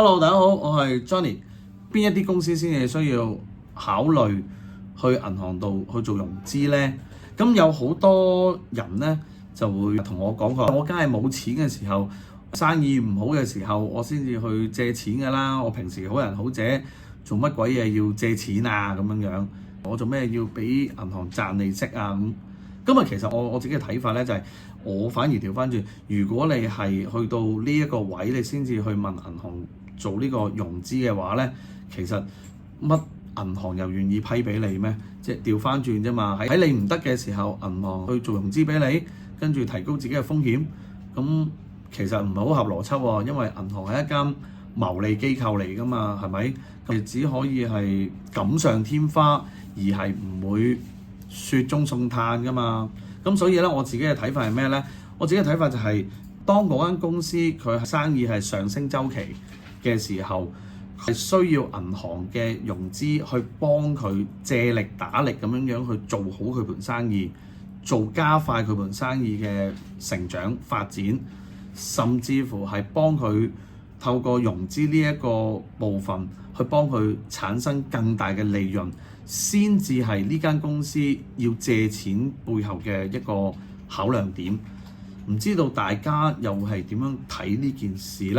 Hello，大家好，我係 Johnny。邊一啲公司先係需要考慮去銀行度去做融資呢？咁有好多人呢就會同我講過，我梗係冇錢嘅時候，生意唔好嘅時候，我先至去借錢㗎啦。我平時好人好姐，做乜鬼嘢要借錢啊？咁樣，我做咩要俾銀行賺利息啊？咁其實我自己嘅睇法咧，就係我反而調翻轉，如果你係去到呢一個位，你先至去問銀行做呢個融資嘅話咧，其實乜銀行又願意批俾你咩？即係調翻轉啫嘛。喺你唔得嘅時候，銀行去做融資俾你，跟住提高自己嘅風險，咁其實唔係好合邏輯喎。因為銀行係一間牟利機構嚟㗎嘛，係咪？佢只可以係錦上添花，而係唔會雪中送炭㗎嘛。咁所以咧，我自己嘅睇法係咩咧？我自己嘅睇法就係，當嗰間公司佢生意係上升週期嘅時候，係需要銀行嘅融資去幫佢借力打力咁樣去做好佢盤生意，加快佢盤生意嘅成長發展，甚至乎係幫佢透過融資呢一個部分去幫佢產生更大嘅利潤，先至係呢間公司要借錢背後嘅一個考量點。唔知道大家又係點樣睇呢件事呢？